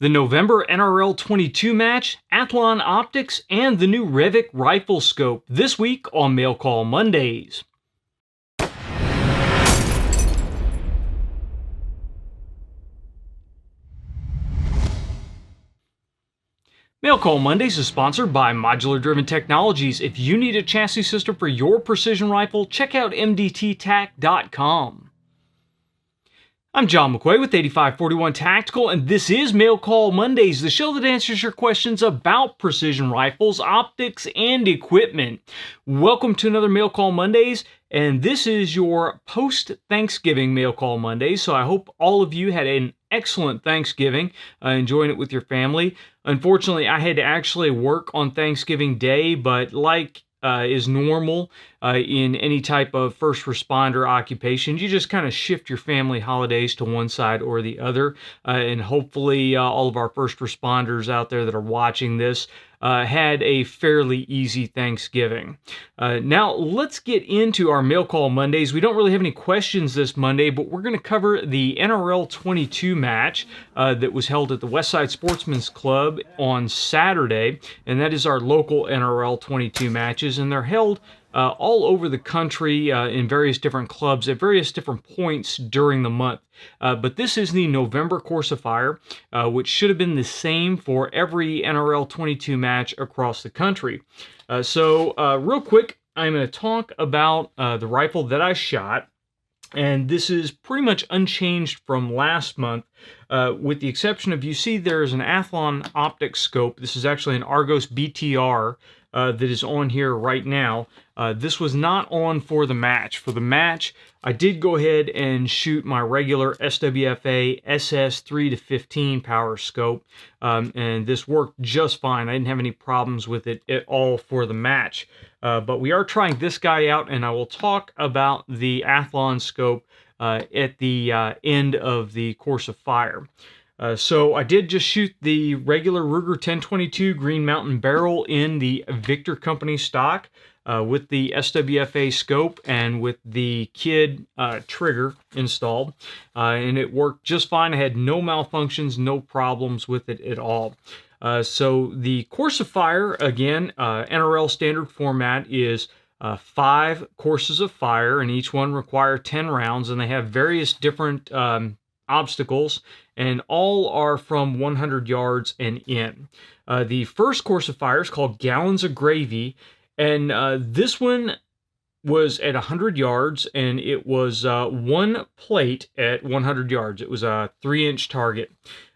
the November NRL 22 match, Athlon Optics, and the new Revic rifle scope this week on Mail Call Mondays. Mail Call Mondays is sponsored by Modular Driven Technologies. If you need a chassis system for your precision rifle, check out mdttac.com. I'm John McQuay with 8541 Tactical, and this is Mail Call Mondays, the show that answers your questions about precision rifles, optics, and equipment. Welcome to another Mail Call Mondays, and this is your post-Thanksgiving Mail Call Mondays, so I hope all of you had an excellent Thanksgiving, enjoying it with your family. Unfortunately, I had to actually work on Thanksgiving Day, but like is normal in any type of first responder occupation, you just kind of shift your family holidays to one side or the other, and hopefully all of our first responders out there that are watching this had a fairly easy Thanksgiving. Now let's get into our Mail Call Mondays. We don't really have any questions this Monday, but we're going to cover the NRL 22 match that was held at the Westside Sportsman's Club on Saturday, and that is our local NRL 22 matches, and they're held all over the country in various different clubs at various different points during the month. But this is the November Course of Fire, which should have been the same for every NRL 22 match across the country. So real quick, I'm going to talk about the rifle that I shot. And this is pretty much unchanged from last month, with the exception of, you see there's an Athlon Optics scope. This is actually an Argos BTR that is on here right now. This was not on for the match. For the match, I did go ahead and shoot my regular SWFA SS 3-15 power scope, and this worked just fine. I didn't have any problems with it at all for the match. But we are trying this guy out, and I will talk about the Athlon scope at the end of the Course of Fire. So I did just shoot the regular Ruger 1022 Green Mountain barrel in the Victor Company stock with the SWFA scope and with the Kid trigger installed. And it worked just fine. I had no malfunctions, no problems with it at all. So the Course of Fire, again, NRL standard format is 5 courses of fire, and each one require 10 rounds, and they have various different obstacles, and all are from 100 yards and in. The first Course of Fire is called Gallons of Gravy, and this one was at 100 yards, and it was one plate at 100 yards. It was a 3-inch target.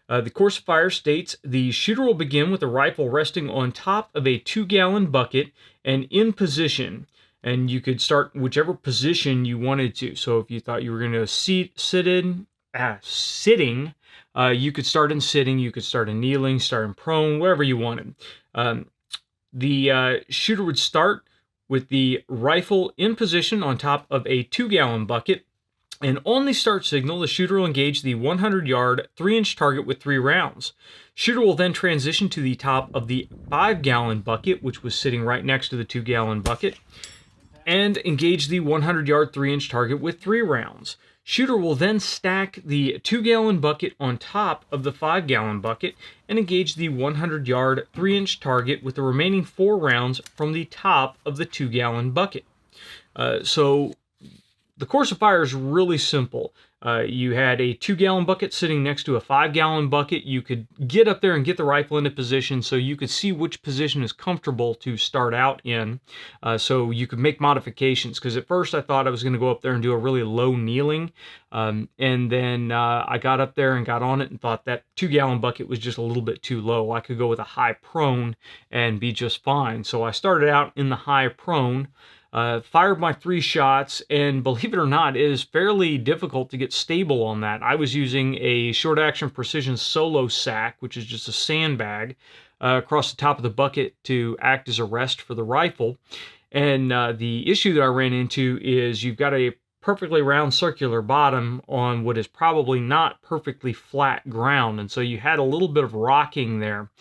The Course of Fire states, the shooter will begin with the rifle resting on top of a 2-gallon bucket and in position. And you could start whichever position you wanted to. So if you thought you were going to sitting, you could start in sitting, you could start in kneeling, start in prone, wherever you wanted. The shooter would start with the rifle in position on top of a 2-gallon bucket. And on the start signal, the shooter will engage the 100-yard 3-inch target with 3 rounds. Shooter will then transition to the top of the 5-gallon bucket, which was sitting right next to the 2-gallon bucket, and engage the 100-yard 3-inch target with 3 rounds. Shooter will then stack the 2-gallon bucket on top of the 5-gallon bucket and engage the 100-yard 3-inch target with the remaining 4 rounds from the top of the 2-gallon bucket. So the Course of Fire is really simple. You had a 2-gallon bucket sitting next to a 5-gallon bucket. You could get up there and get the rifle into position so you could see which position is comfortable to start out in. So you could make modifications, because at first I thought I was going to go up there and do a really low kneeling. And then I got up there and got on it and thought that 2-gallon bucket was just a little bit too low. I could go with a high prone and be just fine. So I started out in the high prone. Fired my 3 shots, and believe it or not, it is fairly difficult to get stable on that. I was using a short action precision solo sack, which is just a sandbag, across the top of the bucket to act as a rest for the rifle. And the issue that I ran into is you've got a perfectly round circular bottom on what is probably not perfectly flat ground, and so you had a little bit of rocking there.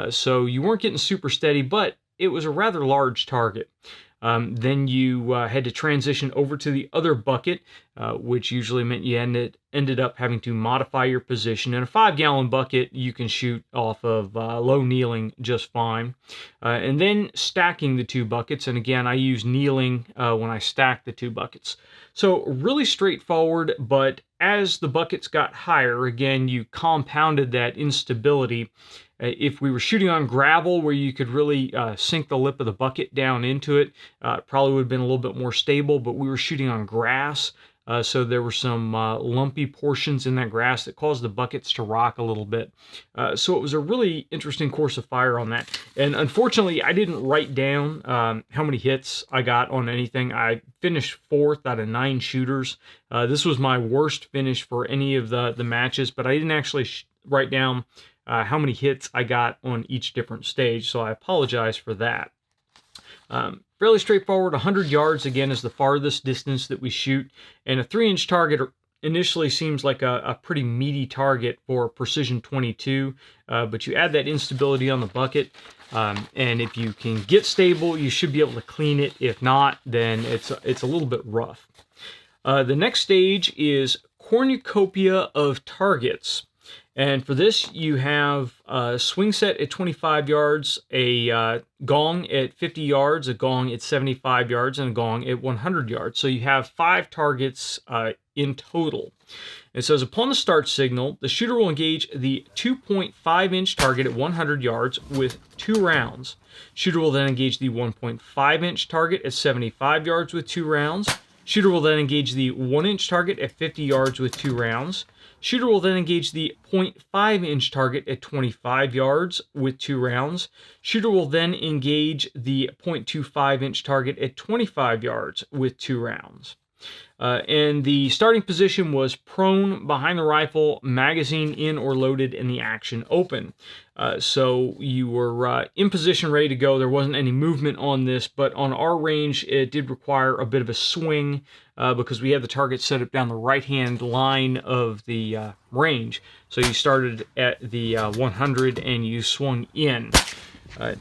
So you weren't getting super steady, but it was a rather large target. Then you had to transition over to the other bucket, which usually meant you ended up having to modify your position. In a 5-gallon bucket, you can shoot off of low kneeling just fine. And then stacking the 2 buckets. And again, I use kneeling when I stack the 2 buckets. So really straightforward, but as the buckets got higher, again, you compounded that instability. If we were shooting on gravel where you could really sink the lip of the bucket down into it, it probably would have been a little bit more stable, but we were shooting on grass, so there were some lumpy portions in that grass that caused the buckets to rock a little bit. So it was a really interesting course of fire on that. And unfortunately, I didn't write down how many hits I got on anything. I finished 4th out of 9 shooters. This was my worst finish for any of the matches, but I didn't actually write down how many hits I got on each different stage, so I apologize for that. Fairly straightforward. 100 yards, again, is the farthest distance that we shoot, and a 3-inch target initially seems like a pretty meaty target for precision 22, but you add that instability on the bucket, and if you can get stable, you should be able to clean it. If not, then it's a little bit rough. The next stage is cornucopia of targets. And for this, you have a swing set at 25 yards, a gong at 50 yards, a gong at 75 yards, and a gong at 100 yards. So you have 5 targets in total. It says, upon the start signal, the shooter will engage the 2.5-inch target at 100 yards with 2 rounds. Shooter will then engage the 1.5-inch target at 75 yards with 2 rounds. Shooter will then engage the 1-inch target at 50 yards with 2 rounds. Shooter will then engage the 0.5-inch target at 25 yards with 2 rounds. Shooter will then engage the 0.25-inch target at 25 yards with 2 rounds. And the starting position was prone behind the rifle, magazine in or loaded, and the action open. So you were in position, ready to go. There wasn't any movement on this, but on our range, it did require a bit of a swing because we had the target set up down the right-hand line of the range. So you started at the 100 and you swung in.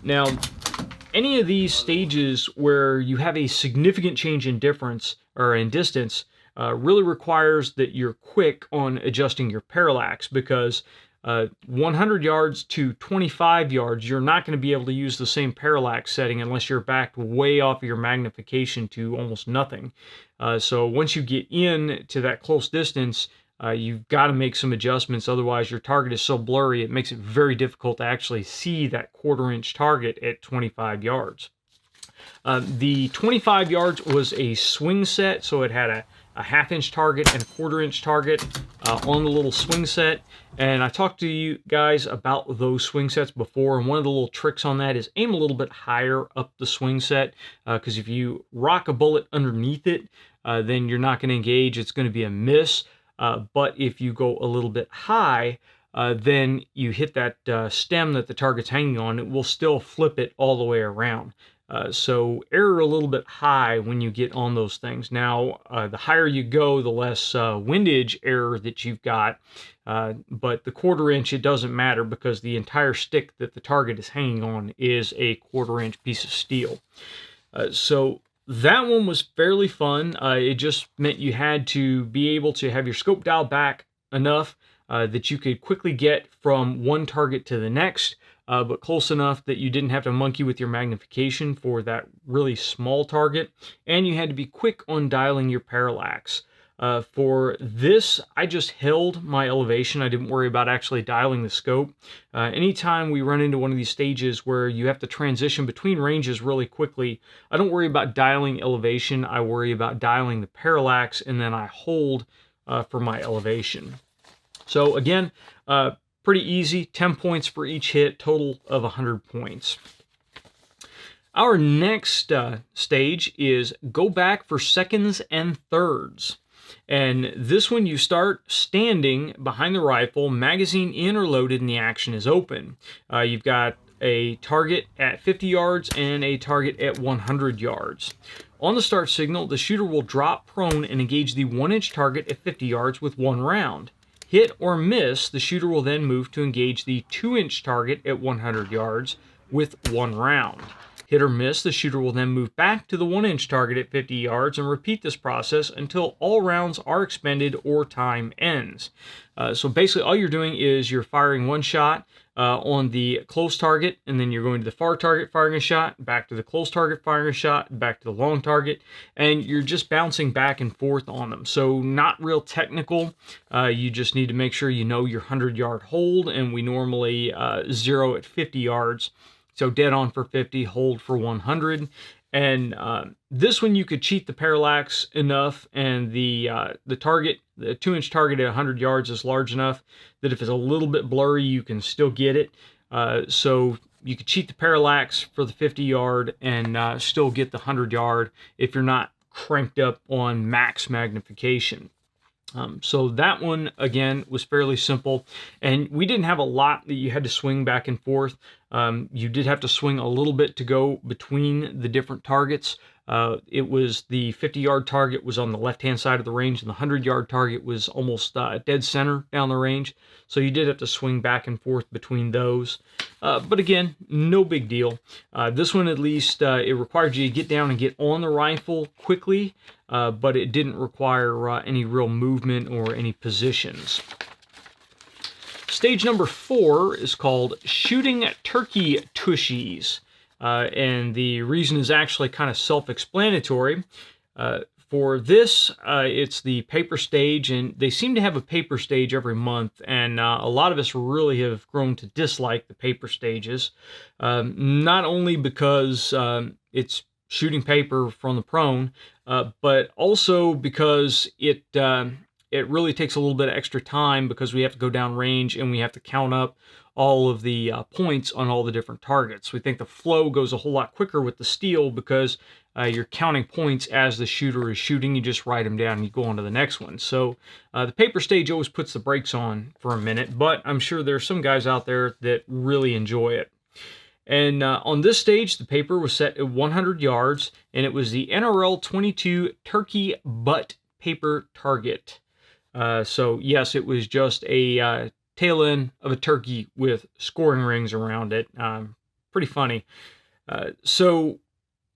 Now, any of these stages where you have a significant change in difference or in distance really requires that you're quick on adjusting your parallax, because 100 yards to 25 yards, you're not going to be able to use the same parallax setting unless you're backed way off of your magnification to almost nothing. So once you get in to that close distance, you've got to make some adjustments. Otherwise, your target is so blurry, it makes it very difficult to actually see that 1/4-inch target at 25 yards. The 25 yards was a swing set, so it had a 1/2-inch target and a 1/4-inch target on the little swing set. And I talked to you guys about those swing sets before, and one of the little tricks on that is aim a little bit higher up the swing set, because if you rock a bullet underneath it, then you're not going to engage. It's going to be a miss. But if you go a little bit high, then you hit that stem that the target's hanging on, it will still flip it all the way around. So err a little bit high when you get on those things. Now, the higher you go, the less windage error that you've got. But the 1/4-inch, it doesn't matter, because the entire stick that the target is hanging on is a 1/4-inch piece of steel. So that one was fairly fun. It just meant you had to be able to have your scope dialed back enough that you could quickly get from one target to the next, but close enough that you didn't have to monkey with your magnification for that really small target, and you had to be quick on dialing your parallax. For this, I just held my elevation. I didn't worry about actually dialing the scope. Anytime we run into one of these stages where you have to transition between ranges really quickly, I don't worry about dialing elevation. I worry about dialing the parallax, and then I hold for my elevation. So again, pretty easy, 10 points for each hit, total of 100 points. Our next stage is go back for seconds and thirds. And this one, you start standing behind the rifle, magazine in or loaded, and the action is open. You've got a target at 50 yards and a target at 100 yards. On the start signal, the shooter will drop prone and engage the 1-inch target at 50 yards with 1 round. Hit or miss, the shooter will then move to engage the 2-inch target at 100 yards with 1 round. Hit or miss, the shooter will then move back to the 1-inch target at 50 yards and repeat this process until all rounds are expended or time ends. So basically all you're doing is you're firing one shot on the close target, and then you're going to the far target, firing a shot, back to the close target, firing a shot, back to the long target, and you're just bouncing back and forth on them. So not real technical. You just need to make sure you know your 100-yard hold, and we normally zero at 50 yards. So dead on for 50, hold for 100. And this one you could cheat the parallax enough, and the target, the 2-inch target at 100 yards is large enough that if it's a little bit blurry, you can still get it. So you could cheat the parallax for the 50-yard and still get the 100-yard if you're not cranked up on max magnification. So that one, again, was fairly simple, and we didn't have a lot that you had to swing back and forth. You did have to swing a little bit to go between the different targets. It was the 50-yard target was on the left-hand side of the range, and the 100-yard target was almost dead center down the range. So you did have to swing back and forth between those. But again, no big deal. This one, at least, it required you to get down and get on the rifle quickly, but it didn't require any real movement or any positions. Stage number 4 is called Shooting Turkey Tushies. And the reason is actually kind of self-explanatory. For this, it's the paper stage, and they seem to have a paper stage every month, and a lot of us really have grown to dislike the paper stages, not only because it's shooting paper from the prone, but also because it really takes a little bit of extra time because we have to go down range and we have to count up all of the points on all the different targets. We think the flow goes a whole lot quicker with the steel because you're counting points as the shooter is shooting. You just write them down and you go on to the next one. So the paper stage always puts the brakes on for a minute, but I'm sure there are some guys out there that really enjoy it. And on this stage, the paper was set at 100 yards, and it was the NRL 22 Turkey Butt Paper Target. So yes, it was just a tail end of a turkey with scoring rings around it. Pretty funny. So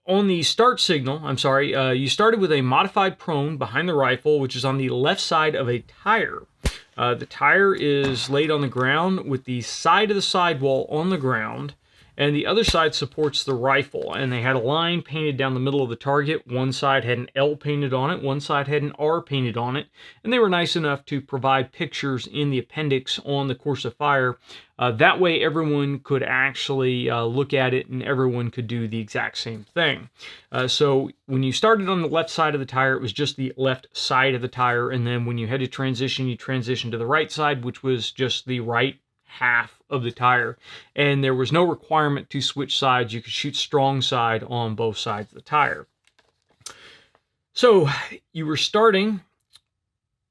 on the start signal, you started with a modified prone behind the rifle, which is on the left side of a tire. The tire is laid on the ground with the side of the sidewall on the ground, and the other side supports the rifle. And they had a line painted down the middle of the target. One side had an L painted on it, one side had an R painted on it, and they were nice enough to provide pictures in the appendix on the course of fire. That way everyone could actually look at it, and everyone could do the exact same thing. So when you started on the left side of the tire, it was just the left side of the tire, and then when you had to transition, you transitioned to the right side, which was just the right half of the tire, and there was no requirement to switch sides. You could shoot strong side on both sides of the tire. So you were starting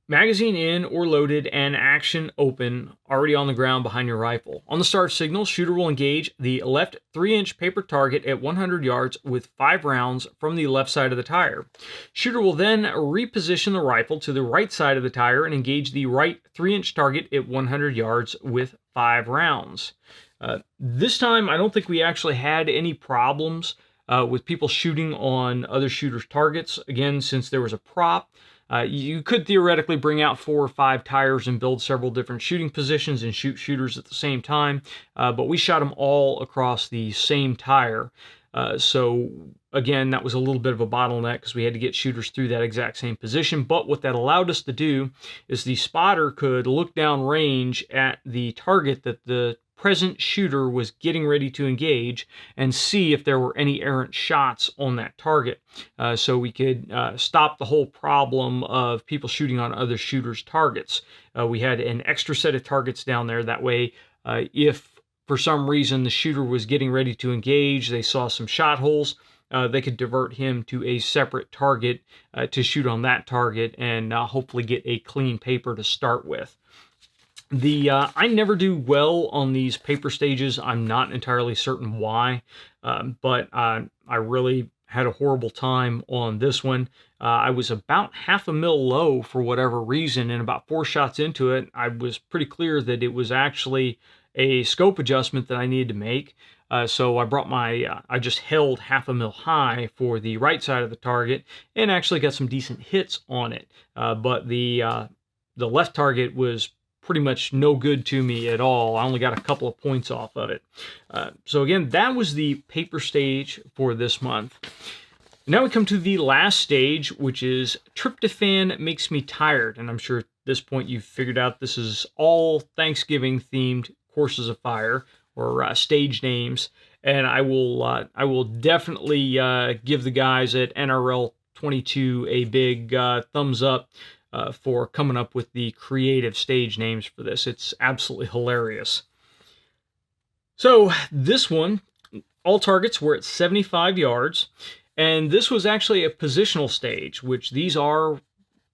magazine in or loaded and action open, already on the ground behind your rifle. On the start signal, shooter will engage the left 3-inch paper target at 100 yards with 5 rounds from the left side of the tire. Shooter will then reposition the rifle to the right side of the tire and engage the right 3-inch target at 100 yards with 5 rounds. This time, I don't think we actually had any problems with people shooting on other shooters' targets. Again, since there was a prop, you could theoretically bring out 4 or 5 tires and build several different shooting positions and shoot shooters at the same time, but we shot them all across the same tire. So again, that was a little bit of a bottleneck because we had to get shooters through that exact same position. But what that allowed us to do is the spotter could look down range at the target that the present shooter was getting ready to engage and see if there were any errant shots on that target. So we could stop the whole problem of people shooting on other shooters' targets. We had an extra set of targets down there. That way, if for some reason the shooter was getting ready to engage, they saw some shot holes, they could divert him to a separate target to shoot on that target and hopefully get a clean paper to start with. I never do well on these paper stages. I'm not entirely certain why, but I really had a horrible time on this one. I was about 1/2 mil low for whatever reason, and about 4 shots into it, I was pretty clear that it was actually a scope adjustment that I needed to make. So I brought my, I just held 1/2 mil high for the right side of the target and actually got some decent hits on it. But the left target was pretty much no good to me at all. I only got a couple of points off of it. So again, that was the paper stage for this month. Now we come to the last stage, which is Tryptophan Makes Me Tired. And I'm sure at this point you've figured out this is all Thanksgiving themed courses of fire or stage names. And I will definitely give the guys at NRL 22 a big thumbs up for coming up with the creative stage names for this. It's absolutely hilarious. So this one, all targets were at 75 yards. And this was actually a positional stage, which these are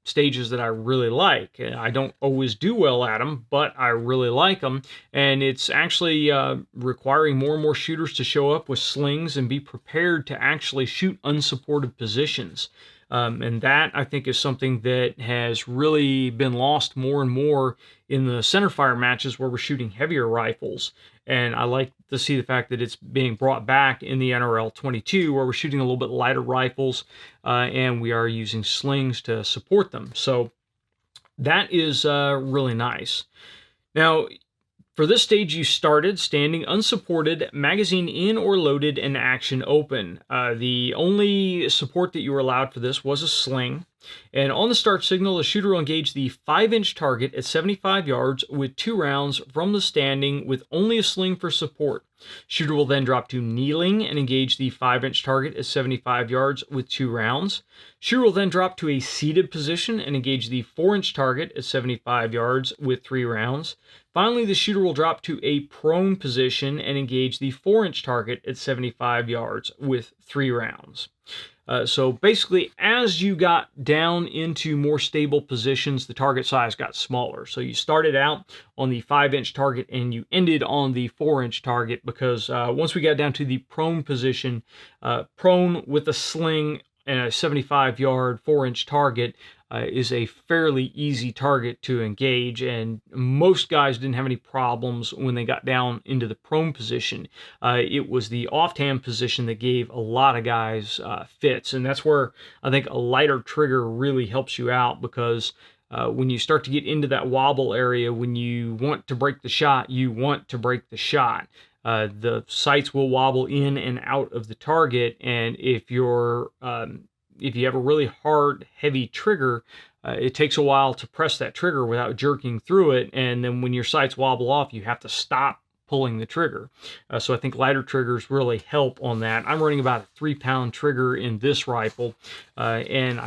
stages that I really like. I don't always do well at them, but I really like them. And it's actually requiring more and more shooters to show up with slings and be prepared to actually shoot unsupported positions. And that, I think, is something that has really been lost more and more in the centerfire matches where we're shooting heavier rifles. And I like to see the fact that it's being brought back in the NRL 22, where we're shooting a little bit lighter rifles, and we are using slings to support them. So that is really nice. Now, for this stage, you started standing unsupported, magazine in or loaded, and action open. The only support that you were allowed for this was a sling. And on the start signal, the shooter will engage the 5-inch target at 75 yards with 2 rounds from the standing with only a sling for support. Shooter will then drop to kneeling and engage the 5-inch target at 75 yards with 2 rounds. Shooter will then drop to a seated position and engage the 4-inch target at 75 yards with 3 rounds. Finally, the shooter will drop to a prone position and engage the 4-inch target at 75 yards with 3 rounds. So basically, as you got down into more stable positions, the target size got smaller. So you started out on the 5-inch target and you ended on the 4-inch target because once we got down to the prone position, prone with a sling and a 75-yard 4-inch target is a fairly easy target to engage, and most guys didn't have any problems when they got down into the prone position. It was the off-hand position that gave a lot of guys fits, and that's where I think a lighter trigger really helps you out, because when you start to get into that wobble area, when you want to break the shot, you want to break the shot. The sights will wobble in and out of the target, and if you have a really hard, heavy trigger, it takes a while to press that trigger without jerking through it, and then when your sights wobble off, you have to stop pulling the trigger. So I think lighter triggers really help on that. I'm running about a 3-pound trigger in this rifle, and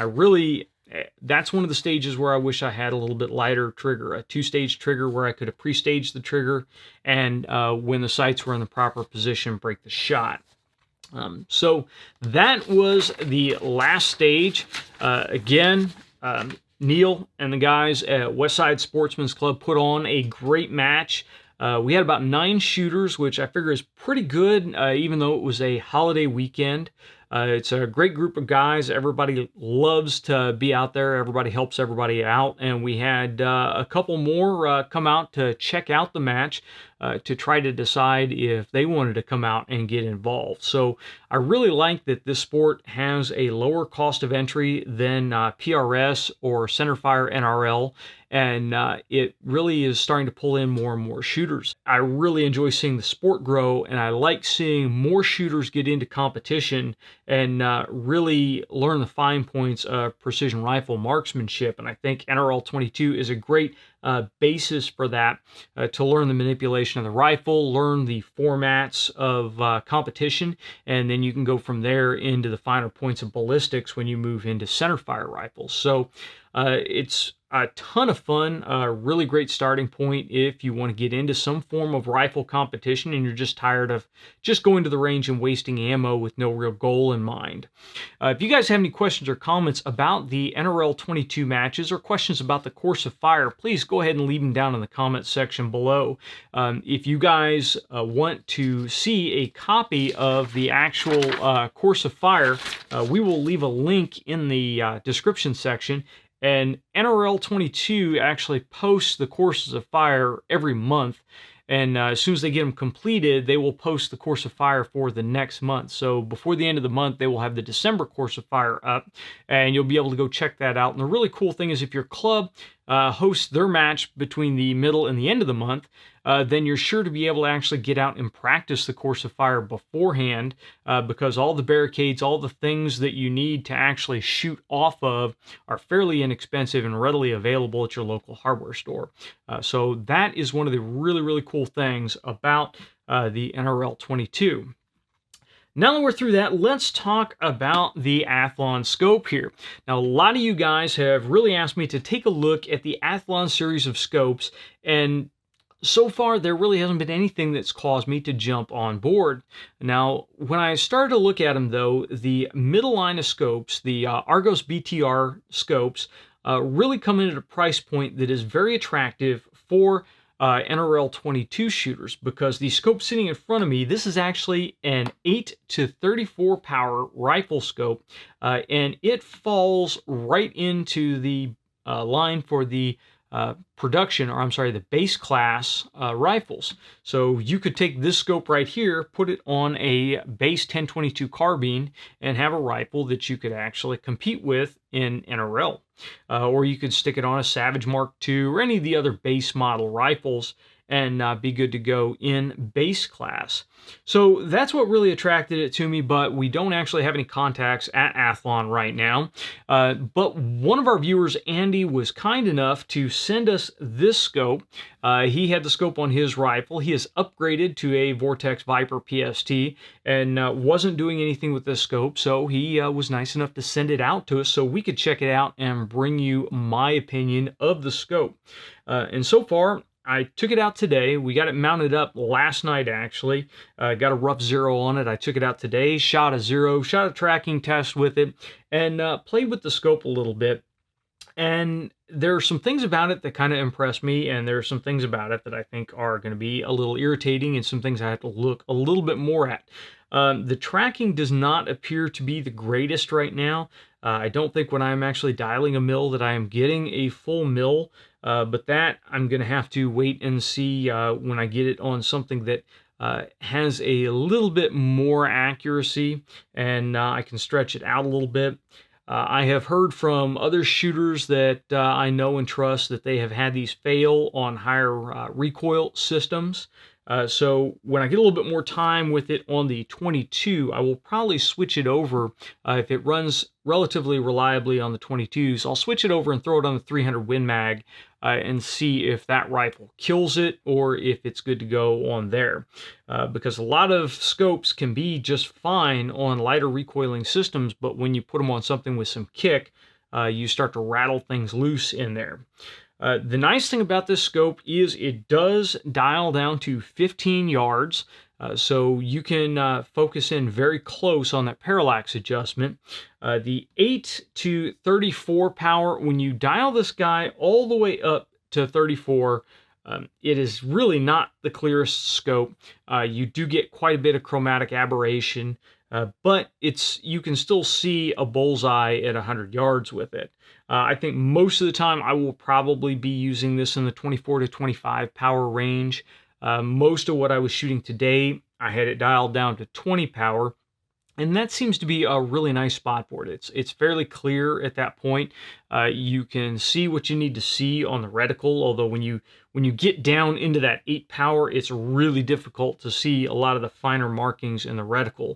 that's one of the stages where I wish I had a little bit lighter trigger, a 2-stage trigger where I could have pre-staged the trigger, and when the sights were in the proper position, break the shot. So that was the last stage. Again, Neil and the guys at Westside Sportsman's Club put on a great match. We had about 9 shooters, which I figure is pretty good, even though it was a holiday weekend. It's a great group of guys. Everybody loves to be out there. Everybody helps everybody out. And we had a couple more come out to check out the match to try to decide if they wanted to come out and get involved. So I really like that this sport has a lower cost of entry than PRS or centerfire NRL. And it really is starting to pull in more and more shooters. I really enjoy seeing the sport grow, and I like seeing more shooters get into competition and really learn the fine points of precision rifle marksmanship. And I think NRL 22 is a great basis for that, to learn the manipulation of the rifle, learn the formats of competition, and then you can go from there into the finer points of ballistics when you move into centerfire rifles. So it's a ton of fun, a really great starting point if you want to get into some form of rifle competition and you're just tired of just going to the range and wasting ammo with no real goal in mind. If you guys have any questions or comments about the NRL 22 matches or questions about the course of fire, please go ahead and leave them down in the comments section below. If you guys want to see a copy of the actual course of fire, we will leave a link in the description section. And NRL 22 actually posts the courses of fire every month. and as soon as they get them completed, they will post the course of fire for the next month. So before the end of the month, they will have the December course of fire up, and you'll be able to go check that out. And the really cool thing is if your club hosts their match between the middle and the end of the month, then you're sure to be able to actually get out and practice the course of fire beforehand, because all the barricades, all the things that you need to actually shoot off of are fairly inexpensive and readily available at your local hardware store. So that is one of the really, really cool things about the NRL 22. Now that we're through that, let's talk about the Athlon scope here. Now, a lot of you guys have really asked me to take a look at the Athlon series of scopes, and so far, there really hasn't been anything that's caused me to jump on board. Now, when I started to look at them, though, the middle line of scopes, the Argos BTR scopes, really come in at a price point that is very attractive for NRL 22 shooters, because the scope sitting in front of me, this is actually an 8 to 34 power rifle scope, and it falls right into the line for the the base class rifles. So you could take this scope right here, put it on a base 1022 carbine, and have a rifle that you could actually compete with in NRL. Or you could stick it on a Savage Mark II or any of the other base model rifles and be good to go in base class. So that's what really attracted it to me, but we don't actually have any contacts at Athlon right now. But one of our viewers, Andy, was kind enough to send us this scope. He had the scope on his rifle. He has upgraded to a Vortex Viper PST and wasn't doing anything with this scope, so he was nice enough to send it out to us so we could check it out and bring you my opinion of the scope. And so far, I took it out today. We got it mounted up last night, actually. Got a rough 0 on it. I took it out today, shot a 0, shot a tracking test with it, and played with the scope a little bit. And there are some things about it that kind of impressed me, and there are some things about it that I think are going to be a little irritating, and some things I have to look a little bit more at. The tracking does not appear to be the greatest right now. I don't think when I'm actually dialing a mil that I am getting a full mil, but that I'm going to have to wait and see when I get it on something that has a little bit more accuracy, and I can stretch it out a little bit. I have heard from other shooters that I know and trust that they have had these fail on higher recoil systems. So when I get a little bit more time with it on the 22, I will probably switch it over. If it runs relatively reliably on the 22s, I'll switch it over and throw it on the 300 Win Mag and see if that rifle kills it or if it's good to go on there. Because a lot of scopes can be just fine on lighter recoiling systems, but when you put them on something with some kick, you start to rattle things loose in there. The nice thing about this scope is it does dial down to 15 yards, so you can focus in very close on that parallax adjustment. The 8 to 34 power, when you dial this guy all the way up to 34, it is really not the clearest scope. You do get quite a bit of chromatic aberration, but you can still see a bullseye at 100 yards with it. I think most of the time I will probably be using this in the 24 to 25 power range. Most of what I was shooting today, I had it dialed down to 20 power, and that seems to be a really nice spot for it. It's fairly clear at that point. You can see what you need to see on the reticle, although when you get down into that 8 power, it's really difficult to see a lot of the finer markings in the reticle.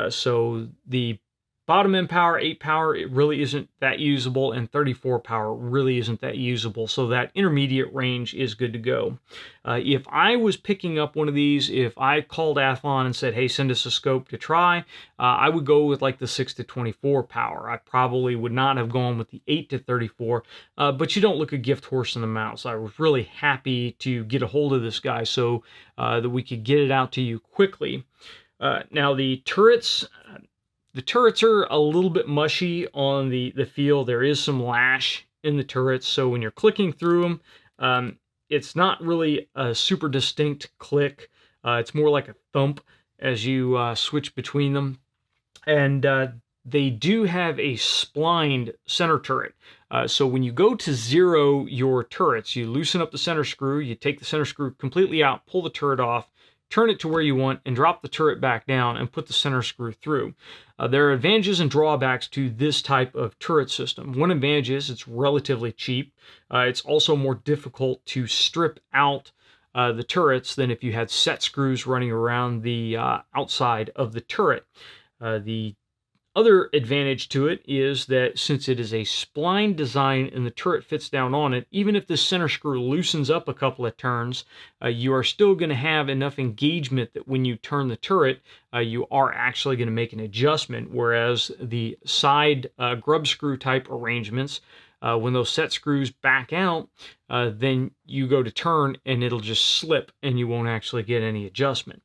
So the bottom end power, 8 power, it really isn't that usable, and 34 power really isn't that usable, so that intermediate range is good to go. If I was picking up one of these, if I called Athlon and said, hey, send us a scope to try, I would go with like the 6 to 24 power. I probably would not have gone with the 8 to 34, but you don't look a gift horse in the mouth. So I was really happy to get a hold of this guy so that we could get it out to you quickly. Now the turrets are a little bit mushy on the feel. There is some lash in the turrets, so when you're clicking through them, it's not really a super distinct click. It's more like a thump as you switch between them. And they do have a splined center turret. So when you go to zero your turrets, you loosen up the center screw, you take the center screw completely out, pull the turret off, turn it to where you want, and drop the turret back down and put the center screw through. There are advantages and drawbacks to this type of turret system. One advantage is it's relatively cheap. It's also more difficult to strip out the turrets than if you had set screws running around the outside of the turret. The other advantage to it is that since it is a spline design and the turret fits down on it, even if the center screw loosens up a couple of turns, you are still going to have enough engagement that when you turn the turret, you are actually going to make an adjustment, whereas the side grub screw type arrangements, when those set screws back out, then you go to turn and it'll just slip and you won't actually get any adjustment.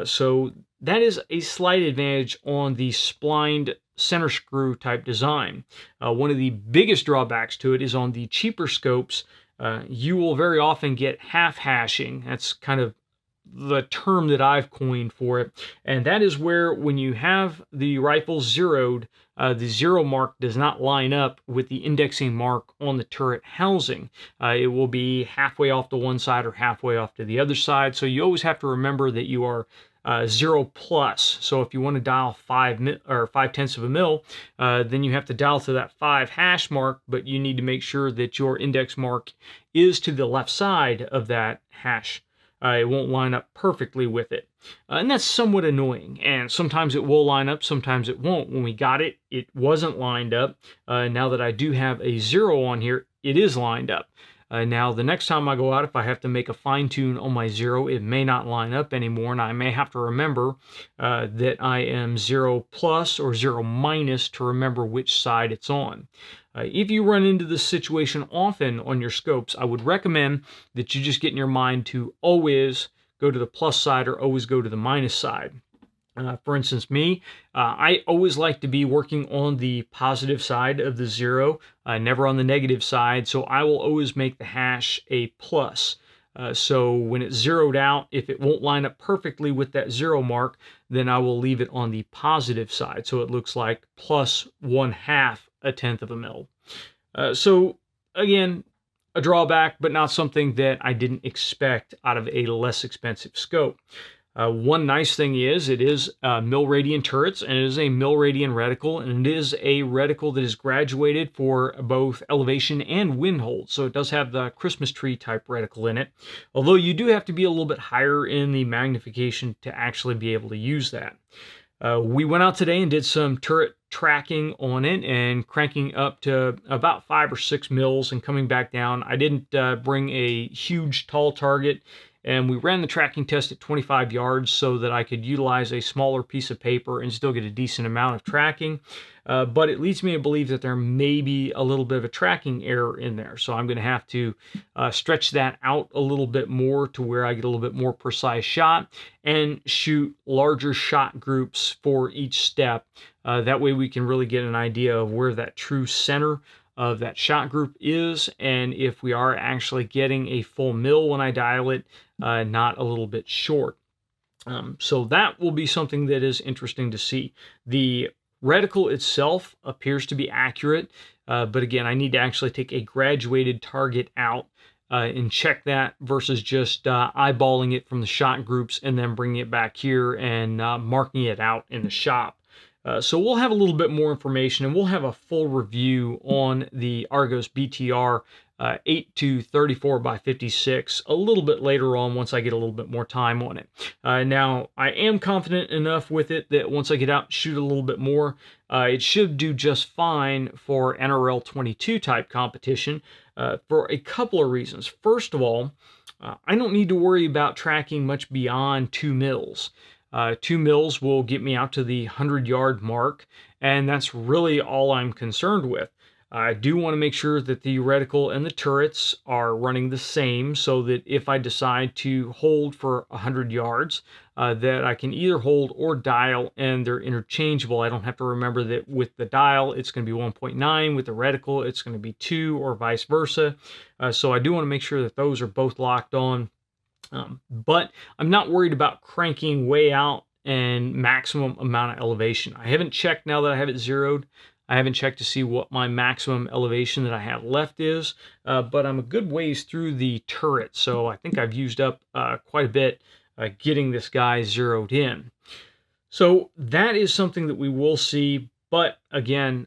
So that is a slight advantage on the splined center screw type design. One of the biggest drawbacks to it is on the cheaper scopes, you will very often get half hashing. That's kind of the term that I've coined for it. And that is where when you have the rifle zeroed, the zero mark does not line up with the indexing mark on the turret housing. It will be halfway off to one side or halfway off to the other side. So you always have to remember that you are 0 plus. So if you want to dial 5/10 of a mil, then you have to dial to that 5 hash mark, but you need to make sure that your index mark is to the left side of that hash. It won't line up perfectly with it. And that's somewhat annoying. And sometimes it will line up, sometimes it won't. When we got it, it wasn't lined up. Now that I do have a 0 on here, it is lined up. Now, the next time I go out, if I have to make a fine tune on my 0, it may not line up anymore, and I may have to remember that I am 0 plus or 0 minus to remember which side it's on. If you run into this situation often on your scopes, I would recommend that you just get in your mind to always go to the plus side or always go to the minus side. For instance, me, I always like to be working on the positive side of the 0, never on the negative side, so I will always make the hash a plus. So when it's zeroed out, if it won't line up perfectly with that 0 mark, then I will leave it on the positive side, so it looks like plus 1/2 of a mil. So again, a drawback, but not something that I didn't expect out of a less expensive scope. One nice thing is it is mil-radian turrets, and it is a mil-radian reticle, and it is a reticle that is graduated for both elevation and wind hold. So it does have the Christmas tree type reticle in it, although you do have to be a little bit higher in the magnification to actually be able to use that. We went out today and did some turret tracking on it and cranking up to about 5 or 6 mils and coming back down. I didn't bring a huge tall target, and we ran the tracking test at 25 yards so that I could utilize a smaller piece of paper and still get a decent amount of tracking. But it leads me to believe that there may be a little bit of a tracking error in there. So I'm going to have to stretch that out a little bit more to where I get a little bit more precise shot and shoot larger shot groups for each step. That way we can really get an idea of where that true center of that shot group is, and if we are actually getting a full mil when I dial it, not a little bit short. So that will be something that is interesting to see. The reticle itself appears to be accurate, but again, I need to actually take a graduated target out and check that versus just eyeballing it from the shot groups and then bringing it back here and marking it out in the shop. So we'll have a little bit more information, and we'll have a full review on the Argos BTR 8-34x56 a little bit later on once I get a little bit more time on it. Now, I am confident enough with it that once I get out and shoot a little bit more, it should do just fine for NRL 22 type competition for a couple of reasons. First of all, I don't need to worry about tracking much beyond 2 mils. 2 mils will get me out to the 100-yard mark, and that's really all I'm concerned with. I do want to make sure that the reticle and the turrets are running the same so that if I decide to hold for 100 yards, that I can either hold or dial, and they're interchangeable. I don't have to remember that with the dial, it's going to be 1.9. With the reticle, it's going to be 2 or vice versa. So I do want to make sure that those are both locked on. But I'm not worried about cranking way out and maximum amount of elevation. I haven't checked now that I have it zeroed. I haven't checked to see what my maximum elevation that I have left is, but I'm a good ways through the turret, so I think I've used up quite a bit getting this guy zeroed in. So that is something that we will see, but again,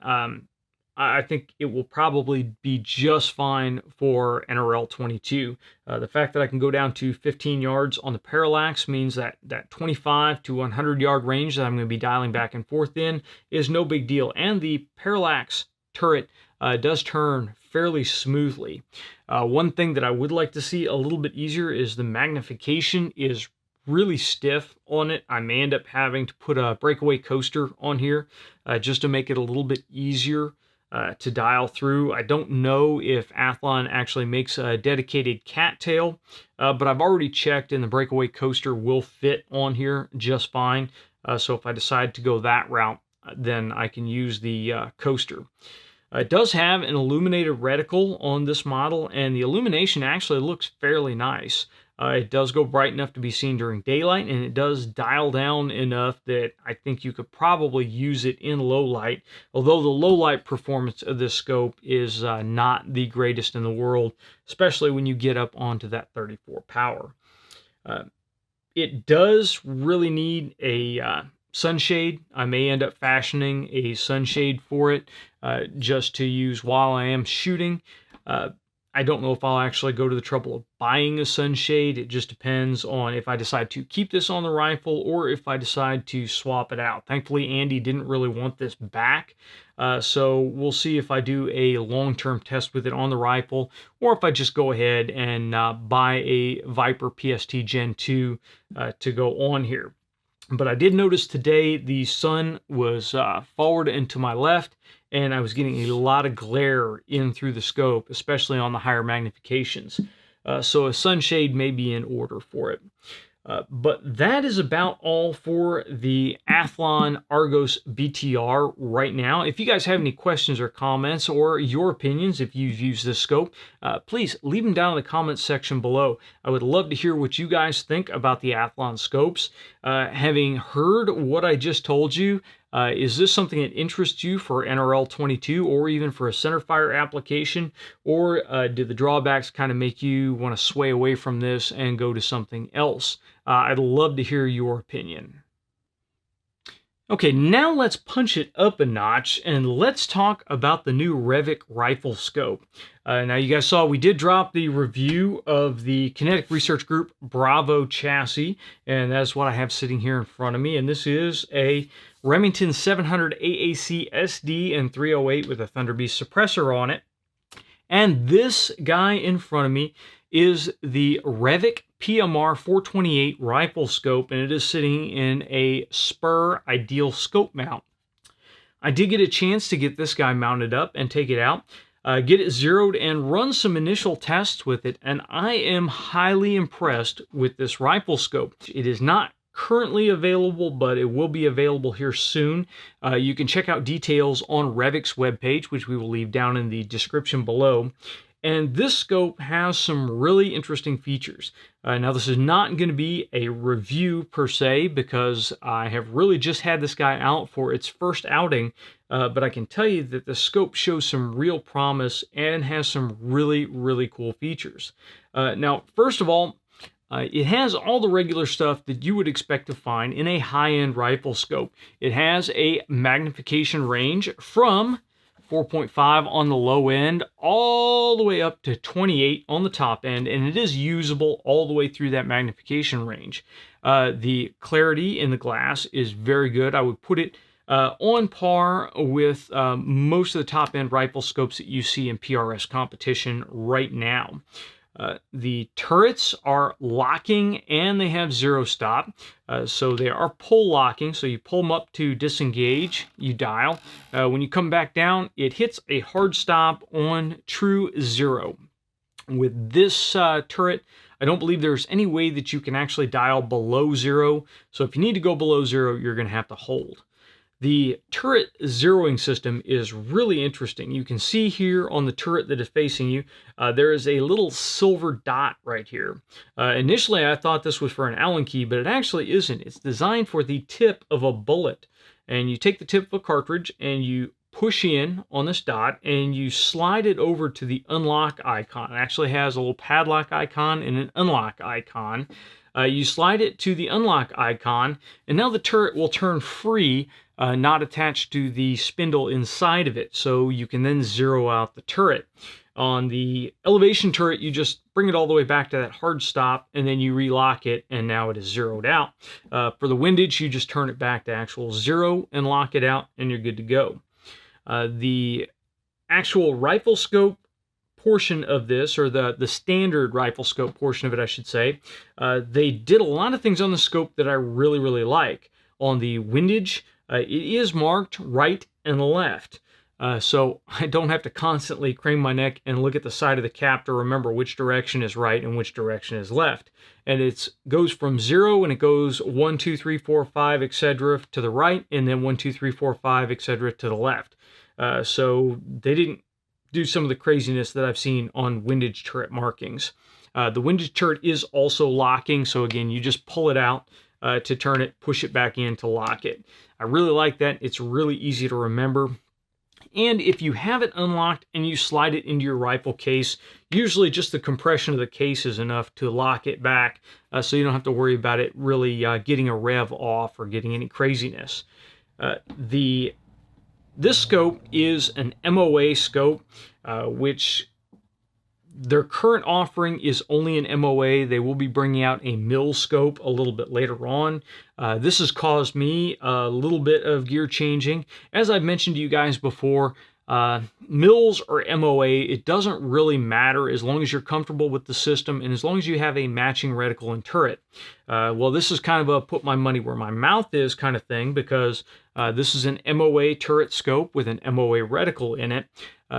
I think it will probably be just fine for NRL 22. The fact that I can go down to 15 yards on the parallax means that that 25 to 100 yard range that I'm going to be dialing back and forth in is no big deal. And the parallax turret does turn fairly smoothly. One thing that I would like to see a little bit easier is the magnification is really stiff on it. I may end up having to put a breakaway coaster on here just to make it a little bit easier to dial through. I don't know if Athlon actually makes a dedicated cattail, but I've already checked and the breakaway coaster will fit on here just fine. So if I decide to go that route, then I can use the coaster. It does have an illuminated reticle on this model, and the illumination actually looks fairly nice. It does go bright enough to be seen during daylight, and it does dial down enough that I think you could probably use it in low light, although the low light performance of this scope is not the greatest in the world, especially when you get up onto that 34 power. It does really need a sunshade. I may end up fashioning a sunshade for it just to use while I am shooting. I don't know if I'll actually go to the trouble of buying a sunshade. It just depends on if I decide to keep this on the rifle or if I decide to swap it out. Thankfully, Andy didn't really want this back, so we'll see if I do a long-term test with it on the rifle or if I just go ahead and buy a Viper PST Gen 2 to go on here. But I did notice today the sun was forward and to my left, and I was getting a lot of glare in through the scope, especially on the higher magnifications. So a sunshade may be in order for it. But that is about all for the Athlon Argos BTR right now. If you guys have any questions or comments or your opinions, if you've used this scope, please leave them down in the comments section below. I would love to hear what you guys think about the Athlon scopes. Having heard what I just told you, is this something that interests you for NRL 22 or even for a centerfire application? Or do the drawbacks kind of make you want to sway away from this and go to something else? I'd love to hear your opinion. Okay, now let's punch it up a notch and let's talk about the new Revic rifle scope. Now you guys saw we did drop the review of the Kinetic Research Group Bravo chassis, and that's what I have sitting here in front of me. And this is a Remington 700 AAC SD and 308 with a Thunder Beast suppressor on it. And this guy in front of me is the Revic PMR 428 rifle scope, and it is sitting in a Spur Ideal scope mount. I did get a chance to get this guy mounted up and take it out, get it zeroed, and run some initial tests with it, and I am highly impressed with this rifle scope. It is not currently available, but it will be available here soon. You can check out details on Revic's webpage, which we will leave down in the description below. And this scope has some really interesting features. Now, this is not going to be a review per se, because I have really just had this guy out for its first outing, but I can tell you that the scope shows some real promise and has some really, really cool features. Now, first of all, it has all the regular stuff that you would expect to find in a high-end rifle scope. It has a magnification range from 4.5 on the low end all the way up to 28 on the top end, and it is usable all the way through that magnification range. The clarity in the glass is very good. I would put it on par with most of the top-end rifle scopes that you see in PRS competition right now. The turrets are locking and they have zero stop. So they are pull locking. So you pull them up to disengage, you dial. When you come back down, it hits a hard stop on true zero. With this turret, I don't believe there's any way that you can actually dial below zero. So if you need to go below zero, you're going to have to hold. The turret zeroing system is really interesting. You can see here on the turret that is facing you, there is a little silver dot right here. Initially, I thought this was for an Allen key, but it actually isn't. It's designed for the tip of a bullet. And you take the tip of a cartridge and you push in on this dot and you slide it over to the unlock icon. It actually has a little padlock icon and an unlock icon. You slide it to the unlock icon, and now the turret will turn free, not attached to the spindle inside of it, so you can then zero out the turret. On the elevation turret, you just bring it all the way back to that hard stop, and then you relock it, and now it is zeroed out. For the windage, you just turn it back to actual zero and lock it out, and you're good to go. The actual rifle scope portion of this, or the standard rifle scope portion of it, I should say, they did a lot of things on the scope that I really, really like. On the windage, it is marked right and left. So I don't have to constantly crane my neck and look at the side of the cap to remember which direction is right and which direction is left. And it goes from 0 and it goes 1, 2, 3, 4, 5, etc. to the right, and then 1, 2, 3, 4, 5, etc. to the left. So they didn't do some of the craziness that I've seen on windage turret markings. The windage turret is also locking, so again, you just pull it out to turn it, push it back in to lock it. I really like that. It's really easy to remember. And if you have it unlocked and you slide it into your rifle case, usually just the compression of the case is enough to lock it back, so you don't have to worry about it really getting a rev off or getting any craziness. This scope is an MOA scope, which their current offering is only an MOA. They will be bringing out a mil scope a little bit later on. This has caused me a little bit of gear changing. As I've mentioned to you guys before, mils or MOA, it doesn't really matter as long as you're comfortable with the system and as long as you have a matching reticle and turret. Well, this is kind of a put my money where my mouth is kind of thing, because this is an MOA turret scope with an MOA reticle in it.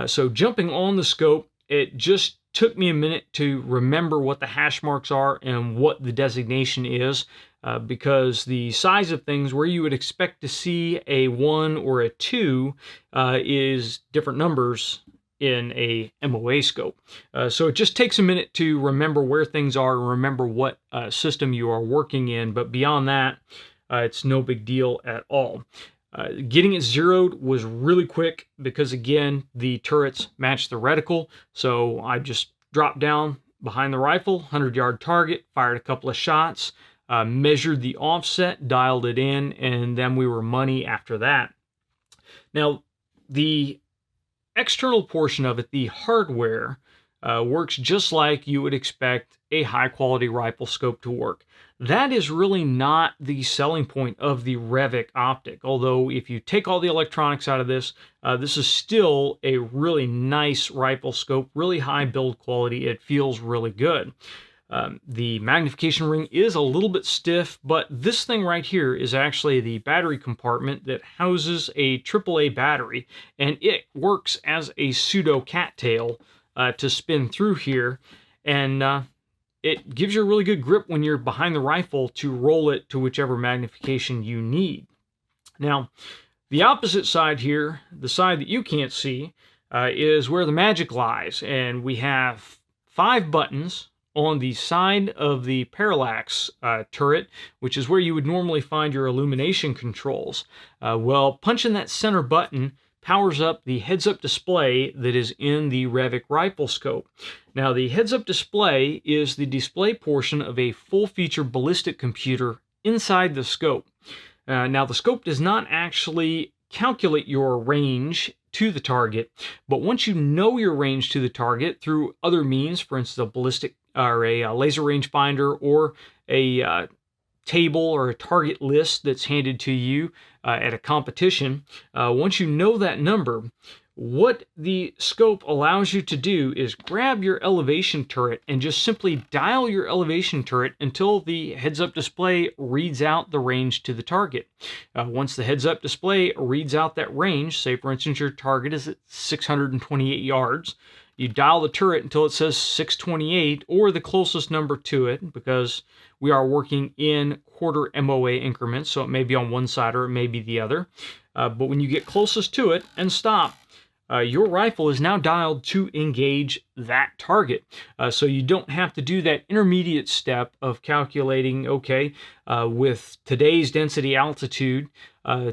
So jumping on the scope, it just took me a minute to remember what the hash marks are and what the designation is, because the size of things where you would expect to see a 1 or a 2 is different numbers in a MOA scope. So it just takes a minute to remember where things are and remember what system you are working in, but beyond that, it's no big deal at all. Getting it zeroed was really quick because, again, the turrets match the reticle. So I just dropped down behind the rifle, 100-yard target, fired a couple of shots, measured the offset, dialed it in, and then we were money after that. Now, the external portion of it, the hardware, works just like you would expect a high-quality rifle scope to work. That is really not the selling point of the Revic optic, although if you take all the electronics out of this, this is still a really nice rifle scope, really high build quality. It feels really good. The magnification ring is a little bit stiff, but this thing right here is actually the battery compartment that houses a AAA battery, and it works as a pseudo cattail to spin through here, and it gives you a really good grip when you're behind the rifle to roll it to whichever magnification you need. Now, the opposite side here, the side that you can't see, is where the magic lies, and we have 5 buttons on the side of the parallax turret, which is where you would normally find your illumination controls. Well, punching that center button powers up the heads-up display that is in the Revic rifle scope. Now, the heads-up display is the display portion of a full-feature ballistic computer inside the scope. Now, the scope does not actually calculate your range to the target, but once you know your range to the target through other means, for instance, a ballistic or a laser rangefinder or a table or a target list that's handed to you at a competition, once you know that number, what the scope allows you to do is grab your elevation turret and just simply dial your elevation turret until the heads-up display reads out the range to the target. Once the heads-up display reads out that range, say for instance your target is at 628 yards, You dial the turret until it says 628 or the closest number to it, because we are working in quarter MOA increments, so it may be on one side or it may be the other. But when you get closest to it and stop, your rifle is now dialed to engage that target. So you don't have to do that intermediate step of calculating, okay, with today's density altitude,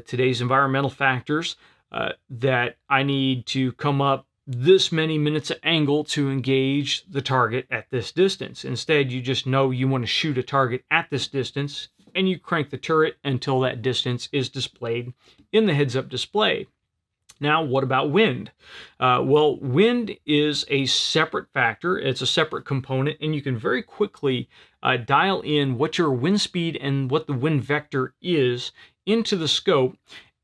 today's environmental factors, that I need to come up this many minutes of angle to engage the target at this distance. Instead, you just know you want to shoot a target at this distance, and you crank the turret until that distance is displayed in the heads-up display. Now, what about wind? Well, wind is a separate factor. It's a separate component, and you can very quickly dial in what your wind speed and what the wind vector is into the scope,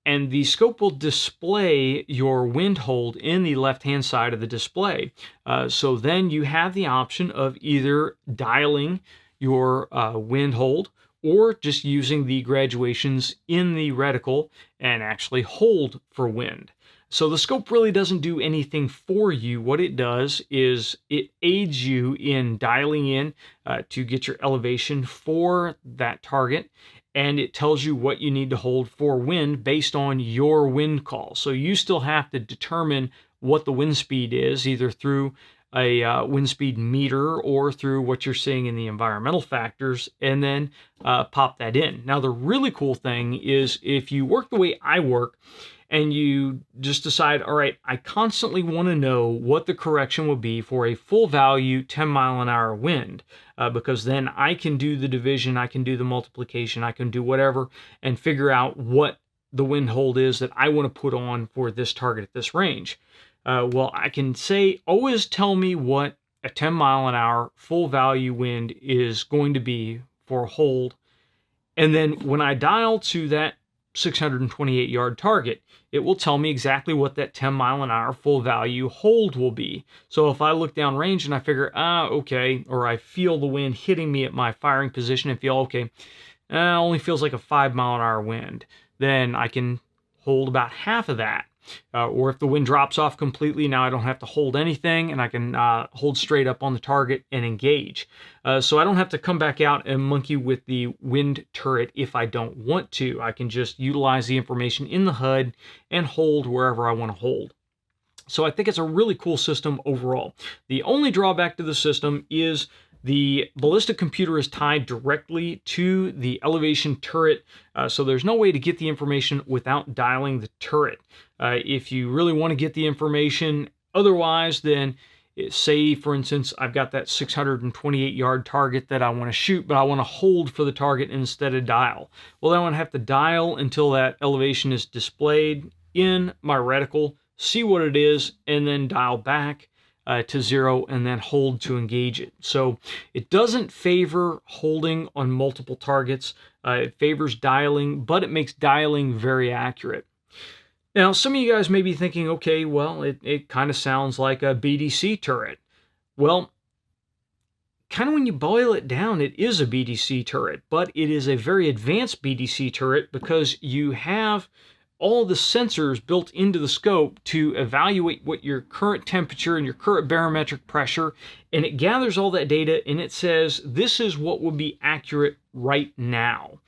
and the scope will display your wind hold in the left-hand side of the display. So then you have the option of either dialing your wind hold or just using the graduations in the reticle and actually hold for wind. So the scope really doesn't do anything for you. What it does is it aids you in dialing in to get your elevation for that target, and it tells you what you need to hold for wind based on your wind call. So you still have to determine what the wind speed is, either through a wind speed meter or through what you're seeing in the environmental factors, and then pop that in. Now, the really cool thing is if you work the way I work, and you just decide, all right, I constantly want to know what the correction will be for a full value 10 mile an hour wind, because then I can do the division, I can do the multiplication, I can do whatever, and figure out what the wind hold is that I want to put on for this target at this range. Well, I can say, always tell me what a 10 mile an hour full value wind is going to be for a hold. And then when I dial to that 628 yard target, it will tell me exactly what that 10 mile an hour full value hold will be. So if I look down range and I figure, okay, or I feel the wind hitting me at my firing position and feel, okay, only feels like a 5 mile an hour wind, then I can hold about half of that. Or if the wind drops off completely, now I don't have to hold anything, and I can hold straight up on the target and engage. So I don't have to come back out and monkey with the wind turret if I don't want to. I can just utilize the information in the HUD and hold wherever I want to hold. So I think it's a really cool system overall. The only drawback to the system is the ballistic computer is tied directly to the elevation turret, so there's no way to get the information without dialing the turret. If you really want to get the information otherwise, then say, for instance, I've got that 628 yard target that I want to shoot, but I want to hold for the target instead of dial. Well, then I want to have to dial until that elevation is displayed in my reticle, see what it is, and then dial back to 0 and then hold to engage it. So it doesn't favor holding on multiple targets. It favors dialing, but it makes dialing very accurate. Now, some of you guys may be thinking, okay, well, it kind of sounds like a BDC turret. Well, kind of when you boil it down, it is a BDC turret, but it is a very advanced BDC turret because you have all the sensors built into the scope to evaluate what your current temperature and your current barometric pressure, and it gathers all that data and it says this is what would be accurate right now.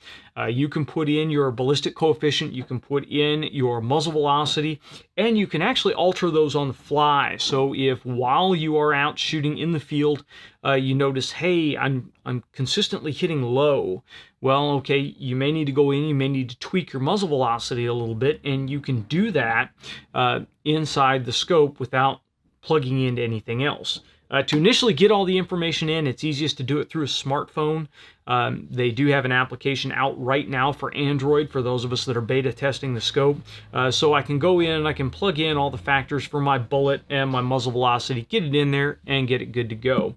You can put in your ballistic coefficient, you can put in your muzzle velocity, and you can actually alter those on the fly. So if while you are out shooting in the field, you notice, hey, I'm consistently hitting low, well, okay, you may need to go in, you may need to tweak your muzzle velocity a little bit, and you can do that inside the scope without plugging into anything else. To initially get all the information in, it's easiest to do it through a smartphone. They do have an application out right now for Android for those of us that are beta testing the scope. So I can go in and I can plug in all the factors for my bullet and my muzzle velocity, get it in there, and get it good to go.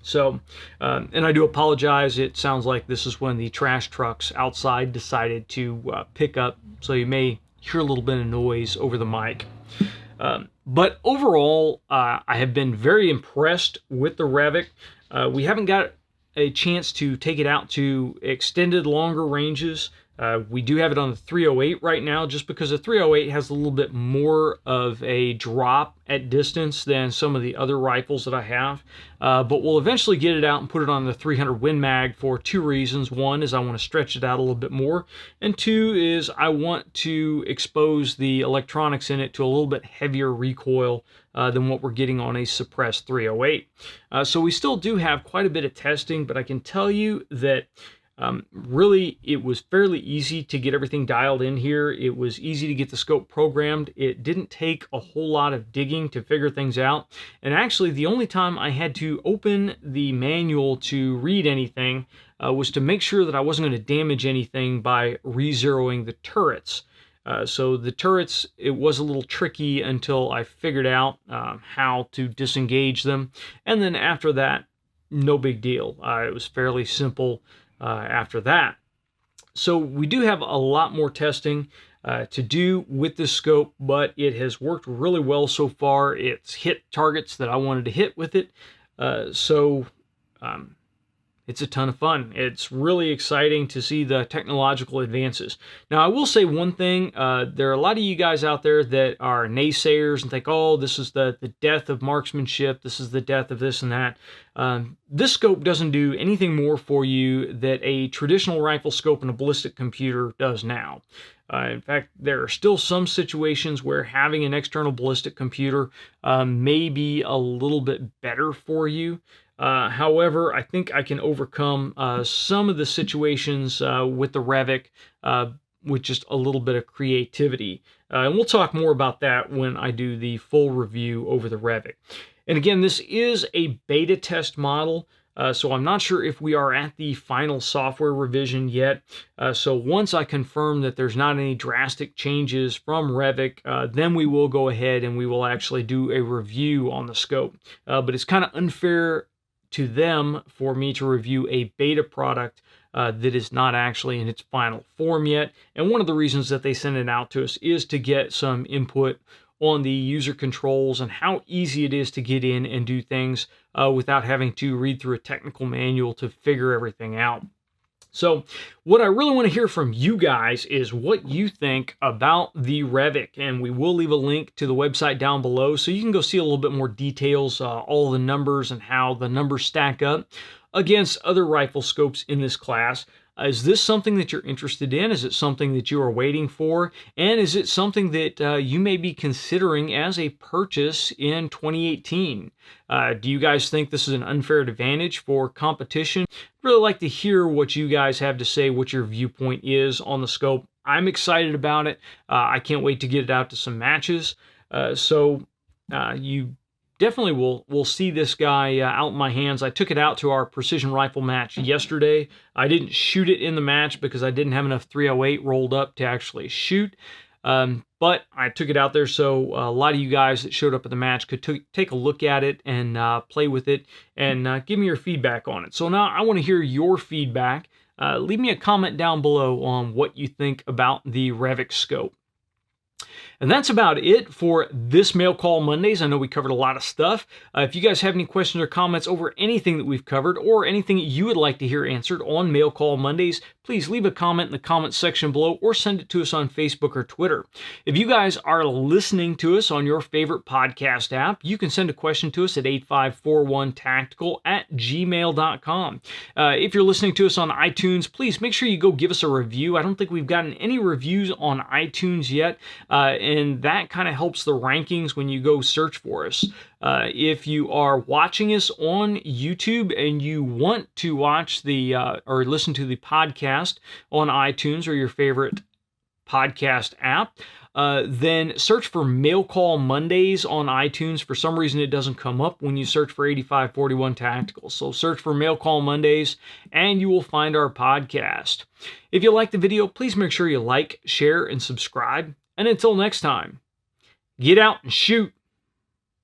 So, and I do apologize, it sounds like this is when the trash trucks outside decided to pick up, so you may hear a little bit of noise over the mic. But overall, I have been very impressed with the Revic. We haven't got a chance to take it out to extended longer ranges We do have it on the 308 right now, just because the 308 has a little bit more of a drop at distance than some of the other rifles that I have. But we'll eventually get it out and put it on the 300 Win Mag for two reasons. One is I want to stretch it out a little bit more, and two is I want to expose the electronics in it to a little bit heavier recoil than what we're getting on a suppressed 308. So we still do have quite a bit of testing, but I can tell you that really, it was fairly easy to get everything dialed in here. It was easy to get the scope programmed. It didn't take a whole lot of digging to figure things out. And actually, the only time I had to open the manual to read anything was to make sure that I wasn't going to damage anything by re-zeroing the turrets. So the turrets, it was a little tricky until I figured out how to disengage them. And then after that, no big deal. It was fairly simple after that. So we do have a lot more testing to do with this scope, but it has worked really well so far. It's hit targets that I wanted to hit with it. It's a ton of fun. It's really exciting to see the technological advances. Now, I will say one thing. There are a lot of you guys out there that are naysayers and think, oh, this is the death of marksmanship. This is the death of this and that. This scope doesn't do anything more for you that a traditional rifle scope and a ballistic computer does now. In fact, there are still some situations where having an external ballistic computer may be a little bit better for you. However, I think I can overcome some of the situations with the Revic with just a little bit of creativity. And we'll talk more about that when I do the full review over the Revic. And again, this is a beta test model, so I'm not sure if we are at the final software revision yet. So once I confirm that there's not any drastic changes from Revic, then we will go ahead and we will actually do a review on the scope. But it's kind of unfair to them for me to review a beta product that is not actually in its final form yet. And one of the reasons that they send it out to us is to get some input on the user controls and how easy it is to get in and do things without having to read through a technical manual to figure everything out. So what I really want to hear from you guys is what you think about the Revic, and we will leave a link to the website down below so you can go see a little bit more details, all the numbers and how the numbers stack up against other rifle scopes in this class. Is this something that you're interested in? Is it something that you are waiting for? And is it something that you may be considering as a purchase in 2018? Do you guys think this is an unfair advantage for competition? I'd really like to hear what you guys have to say, what your viewpoint is on the scope. I'm excited about it. I can't wait to get it out to some matches. You definitely will see this guy out in my hands. I took it out to our precision rifle match yesterday. I didn't shoot it in the match because I didn't have enough 308 rolled up to actually shoot. But I took it out there so a lot of you guys that showed up at the match could take a look at it and play with it and give me your feedback on it. So now I want to hear your feedback. Leave me a comment down below on what you think about the Revic scope. And that's about it for this Mail Call Mondays. I know we covered a lot of stuff. If you guys have any questions or comments over anything that we've covered or anything that you would like to hear answered on Mail Call Mondays, please leave a comment in the comments section below or send it to us on Facebook or Twitter. If you guys are listening to us on your favorite podcast app, you can send a question to us at 8541tactical@gmail.com. If you're listening to us on iTunes, please make sure you go give us a review. I don't think we've gotten any reviews on iTunes yet. And that kind of helps the rankings when you go search for us. If you are watching us on YouTube and you want to watch or listen to the podcast on iTunes or your favorite podcast app, then search for Mail Call Mondays on iTunes. For some reason, it doesn't come up when you search for 8541 Tactical. So search for Mail Call Mondays and you will find our podcast. If you like the video, please make sure you like, share, and subscribe. And until next time, get out and shoot.